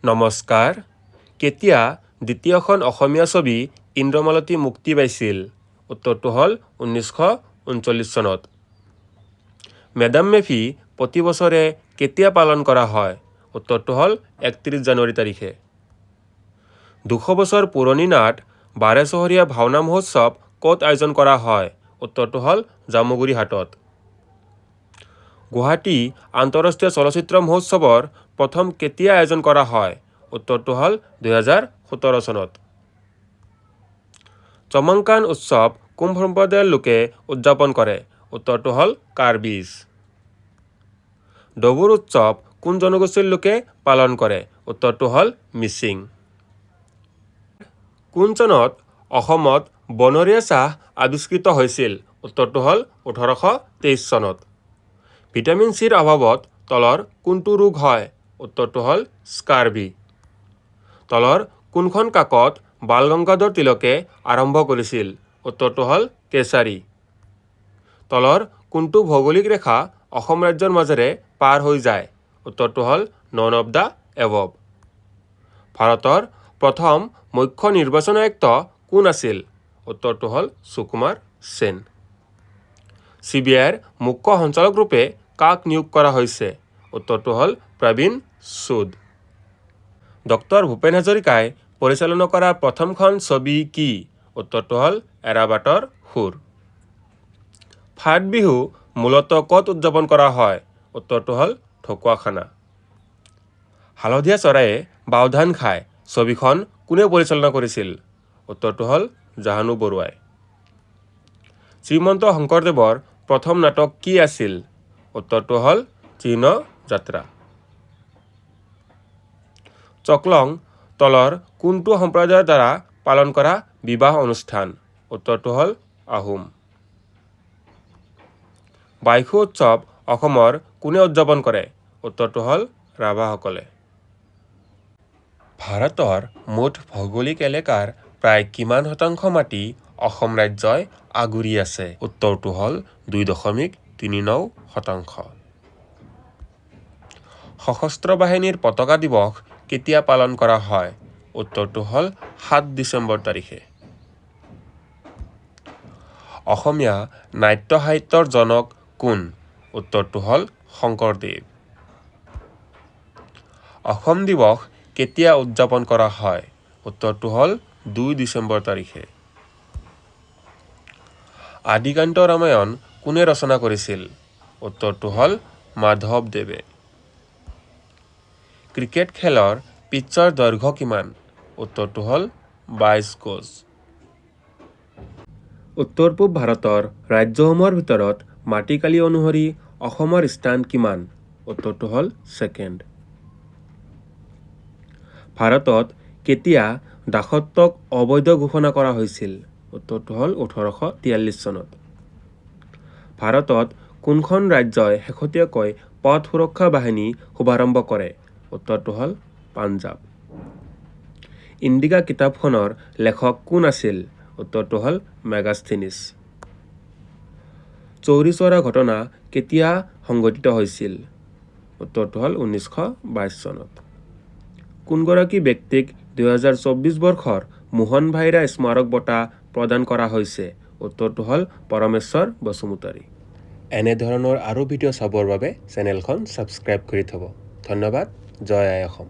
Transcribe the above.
নমস্কাৰ। কেতিয়া দ্বিতীয়খন অসমীয়া ছবি ইন্দ্ৰমালতী মুক্তি পাইছিল? উত্তৰটো হ'ল 1939 চনত। মেডাম মেফি প্ৰতি বছৰে কেতিয়া পালন কৰা হয়? উত্তৰটো হ'ল 31 জানুৱাৰী তাৰিখে। 200 বছৰ পুৰণি নাট বাৰেচহৰীয়া ভাওনা মহোৎসৱ ক'ত আয়োজন কৰা হয়? উত্তৰটো হ'ল জামুগুৰি হাটত। গুৱাহাটী আন্তঃৰাষ্ট্ৰীয় চলচ্চিত্ৰ মহোৎসৱৰ প্ৰথম কেতিয়া আয়োজন কৰা হয়? উত্তৰটো হ'ল 2017 চনত। চমংকান উৎসৱ কোন সম্প্ৰদায়ৰ লোকে উদযাপন কৰে? উত্তৰটো হ'ল কাৰ্বিজ। ডবুৰ উৎসৱ কোন জনগোষ্ঠীৰ লোকে পালন কৰে? উত্তৰটো হ'ল মিচিং। কোন চনত অসমত বনৰীয়া চাহ আৱিষ্কৃত হৈছিল? উত্তৰটো হ'ল 1823 চনত। ভিটামিন চিৰ অভাৱত তলৰ কোনটো ৰোগ হয়? উত্তৰটো হ'ল স্কাৰ্বি। তলৰ কোনখন কাকত বাল গংগাধৰ তিলকে আৰম্ভ কৰিছিল? উত্তৰটো হ'ল কেছাৰী। তলৰ কোনটো ভৌগোলিক ৰেখা অসম ৰাজ্যৰ মাজেৰে পাৰ হৈ যায়? উত্তৰটো হ'ল নন অৱ দ্য এবভ। ভাৰতৰ প্ৰথম মুখ্য নিৰ্বাচন আয়ুক্ত কোন আছিল? উত্তৰটো হ'ল সুকুমাৰ সেন। CBIৰ মুখ্য সঞ্চালক ৰূপে কাক নিয়োগ কৰা হৈছে? উত্তৰটো হ'ল প্ৰবীণ সুদ। ডক্টৰ ভূপেন হাজৰিকাই পৰিচালনা কৰা প্ৰথমখন ছবি কি? উত্তৰটো হ'ল এৰাবাটৰ সুৰ। ফাট বিহু মূলতঃ ক'ত উদযাপন কৰা হয়? উত্তৰটো হ'ল ঢকুৱাখানা। হালধীয়া চৰায়ে বাওধান খায় ছবিখন কোনে পৰিচালনা কৰিছিল? উত্তৰটো হ'ল জাহানু বৰুৱাই। শ্ৰীমন্ত শংকৰদেৱৰ প্ৰথম নাটক কি আছিল? উত্তৰটো হ'ল তৃণ যাত্ৰা। চকলং তলৰ কোনটো সম্প্ৰদায়ৰ দ্বাৰা পালন কৰা বিবাহ অনুষ্ঠান? উত্তৰটো হ'ল আহোম। বাইখু উৎসৱ অসমৰ কোনে উদযাপন কৰে? উত্তৰটো হ'ল ৰাভাসকলে। ভাৰতৰ মুঠ ভৌগোলিক এলেকাৰ প্ৰায় কিমান শতাংশ মাটি অসম ৰাজ্যই আগুৰি আছে? উত্তৰটো হ'ল 2.39%। সশস্ত্ৰ বাহিনীৰ পতাকা দিৱস কেতিয়া পালন কৰা হয়? উত্তৰটো হ'ল 7 ডিচেম্বৰ তাৰিখে। অসমীয়া নাট্য সাহিত্যৰ জনক কোন? উত্তৰটো হ'ল শংকৰদেৱ। অসম দিৱস কেতিয়া উদযাপন কৰা হয়? উত্তৰটো হ'ল 2 ডিচেম্বৰ তাৰিখে। আদিকান্ত ৰামায়ণ কোনে ৰচনা কৰিছিল? উত্তৰটো হ'ল মাধৱদেৱে। ক্ৰিকেট খেলৰ পিটছৰ দৈৰ্ঘ্য কিমান? উত্তৰটো হ'ল 22 গজ। উত্তৰ পূব ভাৰতৰ ৰাজ্যসমূহৰ ভিতৰত মাটিকালি অনুসৰি অসমৰ স্থান কিমান? উত্তৰটো হ'ল 2nd। ভাৰতত কেতিয়া দাসত্বক অবৈধ ঘোষণা কৰা হৈছিল? উত্তৰটো হ'ল 1843 চনত। ভাৰতত কোনখন ৰাজ্যই শেহতীয়াকৈ পথ সুৰক্ষা বাহিনী শুভাৰম্ভ কৰে? উত্তৰটো হ'ল পাঞ্জাৱ। ইণ্ডিকা কিতাপখনৰ লেখক কোন আছিল? উত্তৰটো হ'ল মেগাস্থিনিছ। চৌৰি চৌৰা ঘটনা কেতিয়া সংঘটিত হৈছিল? উত্তৰটো হ'ল 1922 চনত। কোনগৰাকী ব্যক্তিক 2024 বৰ্ষৰ মোহন ভাইৰা স্মাৰক বঁটা প্ৰদান কৰা হৈছে? উত্তৰটো হ'ল পৰমেশ্বৰ বসুমতাৰী। এনেধৰণৰ আৰু ভিডিঅ' চাবৰ বাবে চেনেলখন ছাবস্ক্ৰাইব কৰি থ'ব। ধন্যবাদ। জয় আই অসম।